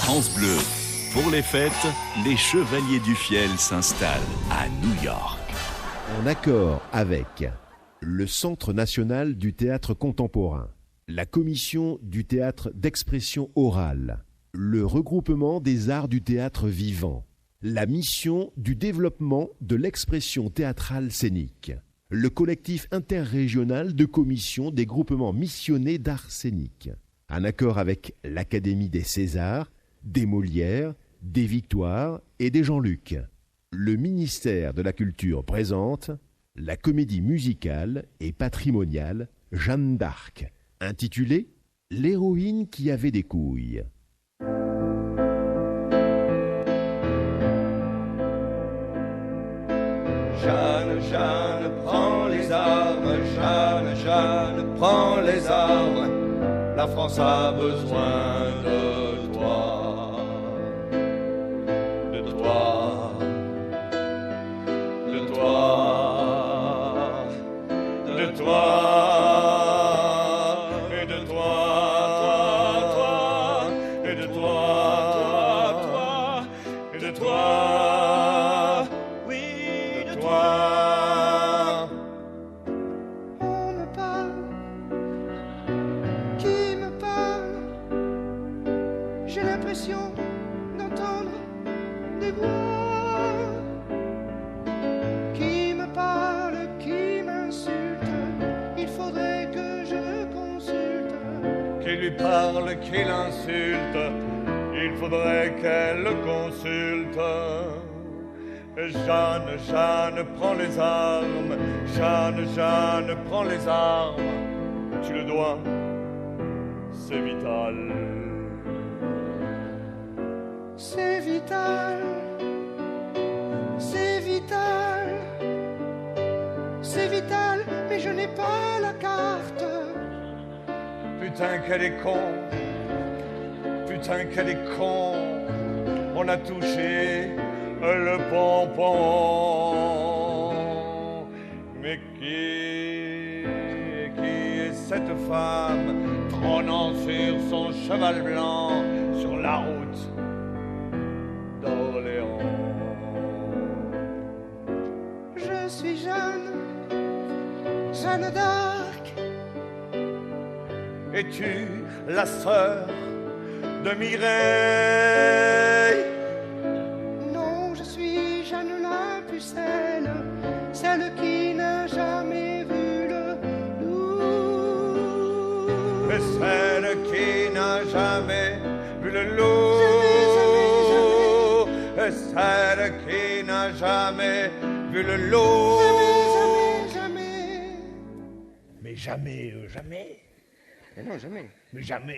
France Bleu. Pour les fêtes, les Chevaliers du Fiel s'installent à New York. En accord avec le Centre national du théâtre contemporain, la Commission du théâtre d'expression orale, le regroupement des arts du théâtre vivant, la mission du développement de l'expression théâtrale scénique, le collectif interrégional de commission des groupements missionnés d'art scénique, en accord avec l'Académie des Césars, des Molières, des Victoires et des Jean-Luc. Le ministère de la Culture présente la comédie musicale et patrimoniale Jeanne d'Arc, intitulée « L'héroïne qui avait des couilles ». Jeanne, Jeanne, prends les armes, Jeanne, Jeanne, prends les armes. La France a besoin de toi, de toi, de toi, de toi, et de toi, toi, et de toi, toi, et de toi, oui, de toi. On me parle, qui me parle? J'ai l'impression d'entendre des voix qui me parlent, qui m'insultent. Il faudrait que je le consulte. Qui lui parle, qui l'insulte, il faudrait qu'elle le consulte. Jeanne, Jeanne, prends les armes, Jeanne, Jeanne, prends les armes. Tu le dois, c'est vital. C'est vital, c'est vital, c'est vital, mais je n'ai pas la carte. Putain qu'elle est con, putain qu'elle est con. On a touché le pompon. Mais qui est cette femme trônant sur son cheval blanc sur la route d'Orléans? Je suis Jeanne, Jeanne d'Arc. Es-tu la sœur de Mireille? Non, je suis Jeanne la pucelle, celle qui n'a jamais vu le loup. Mais celle qui n'a jamais vu le loup. Et celle qui n'a jamais vu le loup. Jamais. Mais jamais, jamais. Mais non, jamais. Mais jamais,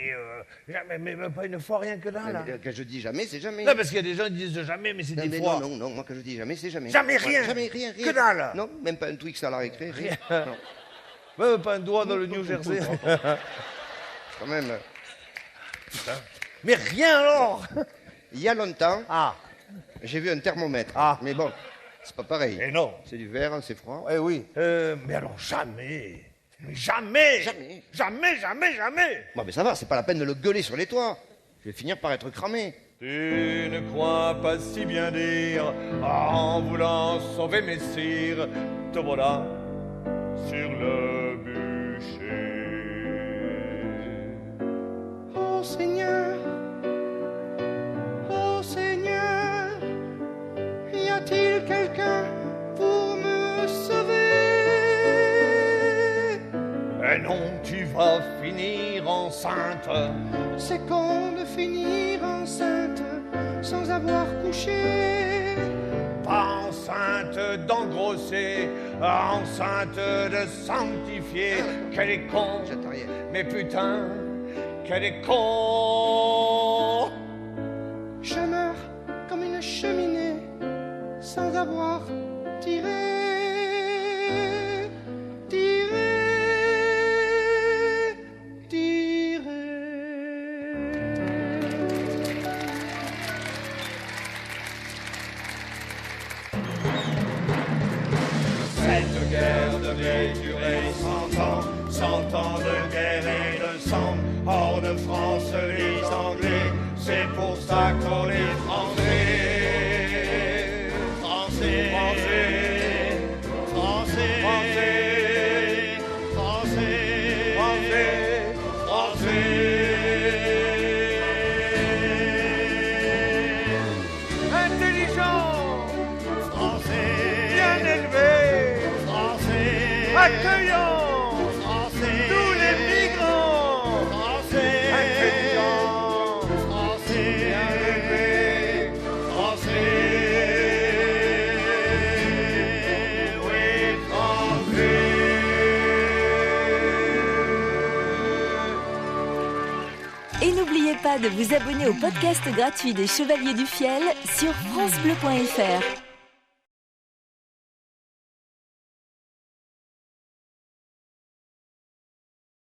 jamais, mais même pas une fois, rien que là, là. Quand je dis jamais, c'est jamais. Non, parce qu'il y a des gens qui disent jamais, mais c'est Non, des mais fois. non, non, moi quand je dis jamais, c'est jamais. Jamais rien. Jamais rien, rien. Que dalle. Non, même pas un Twix à la récré, rien. Non. Même pas un doigt dans le New Jersey. Quand même, Mais rien alors. il y a longtemps, Ah, j'ai vu un thermomètre. Ah. Mais bon, c'est pas pareil. et non. C'est du verre, c'est froid. Eh oui. Mais alors jamais. Mais jamais. Jamais. Jamais, jamais, jamais. Bon, mais ça va, c'est pas la peine de le gueuler sur les toits. Je vais finir par être cramé. Tu ne crois pas si bien dire, en voulant sauver mes cires, te voilà sur le bûcher. Oh Seigneur, y a-t-il quelqu'un pour me sauver? Eh non, tu vas finir enceinte. C'est con de finir enceinte sans avoir couché. Pas enceinte d'engrosser, enceinte de sanctifier. Qu'elle est con, J'attends rien. mais putain, qu'elle est con. Je meurs comme une cheminée sans avoir tiré. Cette guerre devait durer 100 ans, 100 ans de guerre et de sang. Hors de France, les C'est pour ça qu'on est français. Français, français, français, français, français, français. Intelligent, français, bien élevé, français, accueillant, français, tous les migrants, français, intelligent, français, bien élevé, français, oui, français. Et n'oubliez pas de vous abonner au podcast gratuit des Chevaliers du Fiel sur francebleu.fr.